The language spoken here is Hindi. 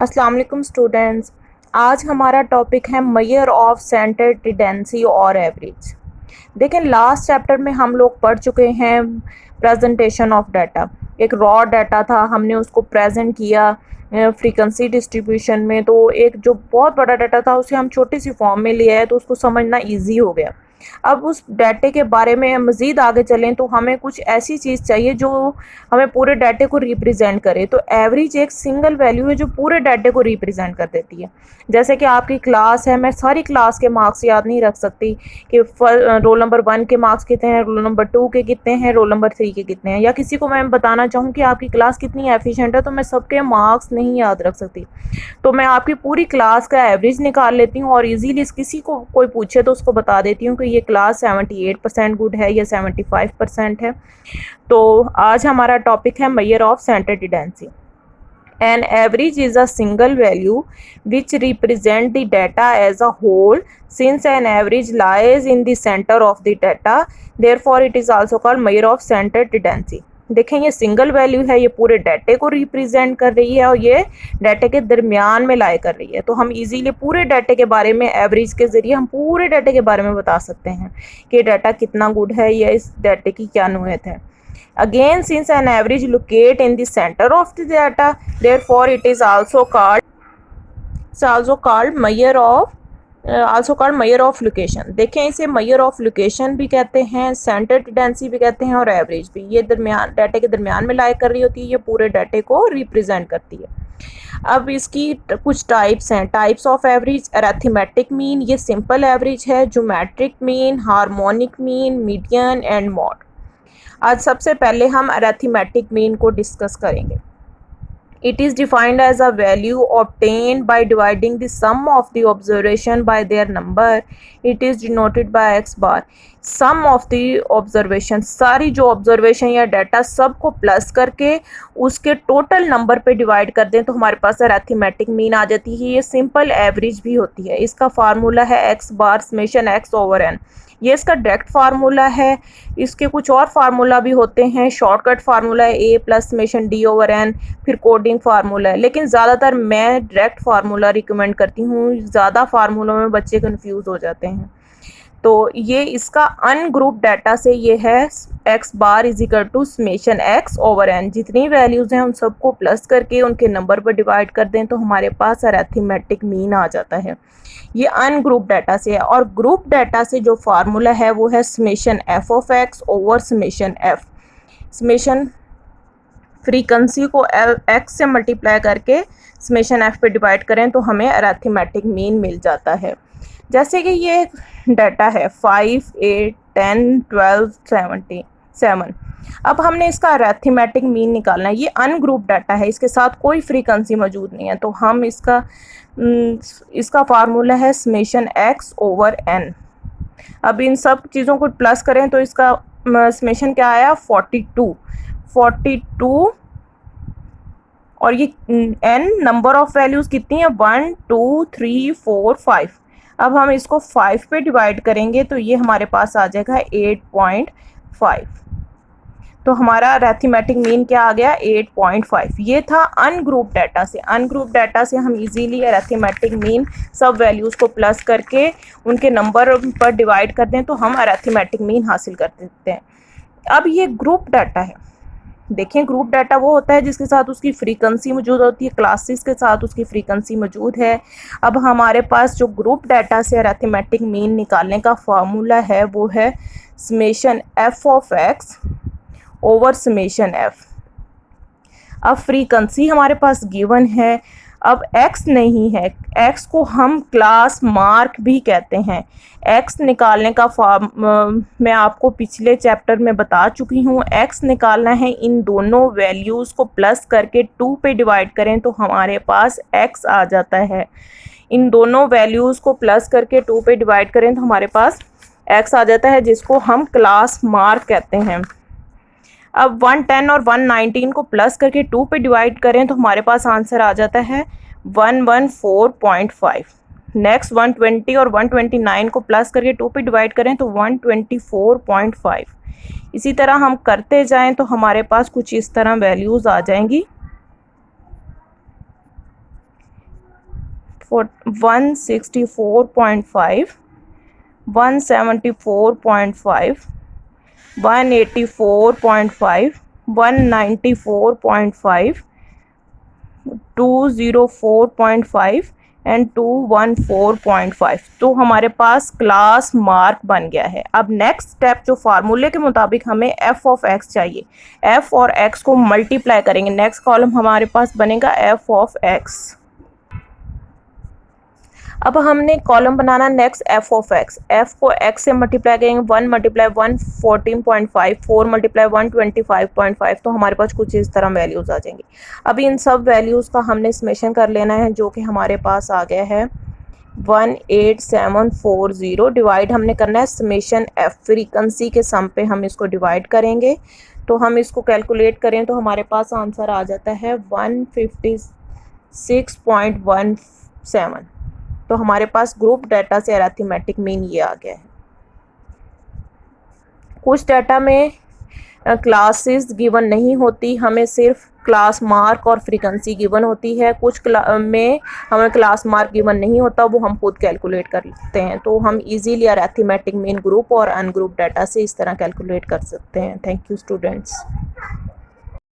अस्सलाम वालेकुम स्टूडेंट्स। आज हमारा टॉपिक है मेजर ऑफ सेंटर टेंडेंसी और एवरेज। देखें, लास्ट चैप्टर में हम लोग पढ़ चुके हैं प्रेजेंटेशन ऑफ डाटा। एक रॉ डाटा था, हमने उसको प्रेजेंट किया फ्रीक्वेंसी डिस्ट्रीब्यूशन में। तो एक जो बहुत बड़ा डाटा था उसे हम छोटी सी फॉर्म में लिया है, तो उसको समझना ईजी हो गया। अब उस डाटे के बारे में मज़ीद आगे चलें तो हमें कुछ ऐसी चीज़ चाहिए जो हमें पूरे डाटे को रिप्रेजेंट करे। तो एवरेज एक सिंगल वैल्यू है जो पूरे डाटे को रिप्रेजेंट कर देती है। जैसे कि आपकी क्लास है, मैं सारी क्लास के मार्क्स याद नहीं रख सकती कि रोल नंबर 1 के मार्क्स कितने हैं, रोल नंबर 2 के कितने हैं, रोल नंबर 3 के कितने हैं, या किसी को मैं बताना चाहूँ कि आपकी क्लास कितनी एफिशिएंट है तो मैं सबके मार्क्स नहीं याद रख सकती। तो मैं आपकी पूरी क्लास का एवरेज निकाल लेती हूँ और इजीली किसी को कोई पूछे तो उसको बता देती हूँ कि ये क्लास 78% गुड है या 75% है। तो आज हमारा टॉपिक है measure of centre tendency. An average is a single value which represent the data as a whole. Since an average lies in the center of the data, therefore it is also called measure of center tendency. देखें, ये सिंगल वैल्यू है, ये पूरे डाटे को रिप्रेजेंट कर रही है और ये डाटे के दरमियान में लाए कर रही है। तो हम इजीली पूरे डाटे के बारे में एवरेज के ज़रिए हम पूरे डाटे के बारे में बता सकते हैं कि डाटा कितना गुड है या इस डाटे की क्या नोयत है। Again, since an average locate in the center of the data, therefore it is also called measure of location. देखें, इसे measure of location भी कहते हैं, सेंटर टेंडेंसी भी कहते हैं और एवरेज भी। ये दरमियान डाटे के दरमियान में लाई कर रही होती है, ये पूरे डाटे को रिप्रेजेंट करती है। अब इसकी कुछ टाइप्स हैं। Types of average: arithmetic mean, ये सिंपल एवरेज है, geometric mean, harmonic mean, median and mod. आज सबसे पहले हम अरिथमेटिक मीन को डिस्कस करेंगे। It is defined as a value obtained by dividing the sum of the observation by their number. It is denoted by x bar. Sum of the observation, सारी जो ऑब्जर्वेशन या डाटा सबको प्लस करके उसके टोटल नंबर पे डिवाइड कर दें तो हमारे पास अरिथमेटिक मीन आ जाती है। ये सिंपल एवरेज भी होती है। इसका फार्मूला है x बार समेशन x ओवर n। ये इसका डायरेक्ट फार्मूला है। इसके कुछ और फार्मूला भी होते हैं। शॉर्टकट फार्मूला है a plus summation d over n, फिर कोडिंग फार्मूला है। लेकिन ज़्यादातर मैं डायरेक्ट फार्मूला रिकमेंड करती हूँ, ज़्यादा फार्मूलों में बच्चे कंफ्यूज हो जाते हैं। तो ये इसका अनग्रुप डाटा से ये है x bar is equal to summation x over n। जितनी वैल्यूज़ हैं उन सबको प्लस करके उनके नंबर पर डिवाइड कर दें तो हमारे पास अरिथमेटिक मीन आ जाता है। ये अनग्रुप डाटा से है। और ग्रुप डाटा से जो फार्मूला है वो है summation f of x over summation f। Summation frequency को x से मल्टीप्लाई करके समेशन f पे डिवाइड करें तो हमें अरिथमेटिक मीन मिल जाता है। जैसे कि ये डाटा है 5, 8, 10, 12, 77। अब हमने इसका अरिथमेटिक मीन निकालना है। ये अनग्रुप डाटा है, इसके साथ कोई फ्रीक्वेंसी मौजूद नहीं है, तो हम इसका फार्मूला है समेशन x ओवर n। अब इन सब चीज़ों को प्लस करें तो इसका समेशन क्या आया 42 और ये n नंबर ऑफ वैल्यूज़ कितनी है 1, 2, 3, 4, 5। अब हम इसको 5 पे डिवाइड करेंगे तो ये हमारे पास आ जाएगा 8.5। तो हमारा अरिथमेटिक मीन क्या आ गया 8.5। ये था अनग्रुप डाटा से। अनग्रुप डाटा से हम इजीली अरिथमेटिक मीन सब वैल्यूज़ को प्लस करके उनके नंबर पर डिवाइड कर दें तो हम अरिथमेटिक मीन हासिल कर देते हैं। अब ये ग्रुप डाटा है। देखें, ग्रुप डाटा वो होता है जिसके साथ उसकी फ्रीक्वेंसी मौजूद होती है, क्लासेस के साथ उसकी फ्रीक्वेंसी मौजूद है। अब हमारे पास जो ग्रुप डाटा से अरिथमेटिक मीन निकालने का फार्मूला है वो है summation f of x over summation f। अब फ्रीक्वेंसी हमारे पास गिवन है। अब x नहीं है, x को हम क्लास मार्क भी कहते हैं। x निकालने का मैं आपको पिछले चैप्टर में बता चुकी हूँ। x निकालना है, इन दोनों वैल्यूज़ को प्लस करके 2 पे डिवाइड करें तो हमारे पास x आ जाता है। इन दोनों वैल्यूज़ को प्लस करके 2 पे डिवाइड करें तो हमारे पास x आ जाता है, जिसको हम क्लास मार्क कहते हैं। अब 110 और 119 को प्लस करके 2 पे डिवाइड करें तो हमारे पास आंसर आ जाता है 114.5। नेक्स्ट 120 और 129 को प्लस करके 2 पे डिवाइड करें तो 124.5। इसी तरह हम करते जाएं तो हमारे पास कुछ इस तरह वैल्यूज़ आ जाएंगी। 164.5, 174.5, 184.5, 194.5, 204.5 एंड 214.5। तो हमारे पास क्लास मार्क बन गया है। अब नेक्स्ट स्टेप जो फार्मूले के मुताबिक हमें एफ ऑफ एक्स चाहिए, एफ और एक्स को मल्टीप्लाई करेंगे। नेक्स्ट कॉलम हमारे पास बनेगा एफ ऑफ एक्स। अब हमने column banana next F of x, F को एक्स से मल्टीप्लाई करेंगे, 1 मल्टीप्लाई 1 14.5, 4 मल्टीप्लाई 1 25.5। तो हमारे पास कुछ इस तरह वैल्यूज़ आ जाएंगी। अभी इन सब वैल्यूज़ का हमने समेशन कर लेना है, जो कि हमारे पास आ गया है 18740। डिवाइड हमने करना है समेशन एफ, फ्रीक्वेंसी के सम पे हम इसको डिवाइड करेंगे। तो हम इसको कैलकुलेट करें तो हमारे पास आंसर आ जाता है 156.17। तो हमारे पास ग्रुप डाटा से अरिथमेटिक मीन ये आ गया है। कुछ डाटा में क्लासेस गिवन नहीं होती, हमें सिर्फ क्लास मार्क और फ्रीक्वेंसी गिवन होती है। कुछ में हमें क्लास मार्क गिवन नहीं होता, वो हम खुद कैलकुलेट कर सकते हैं। तो हम इजीली अरिथमेटिक मीन ग्रुप और अनग्रुप डाटा से इस तरह कैलकुलेट कर सकते हैं। Thank you students.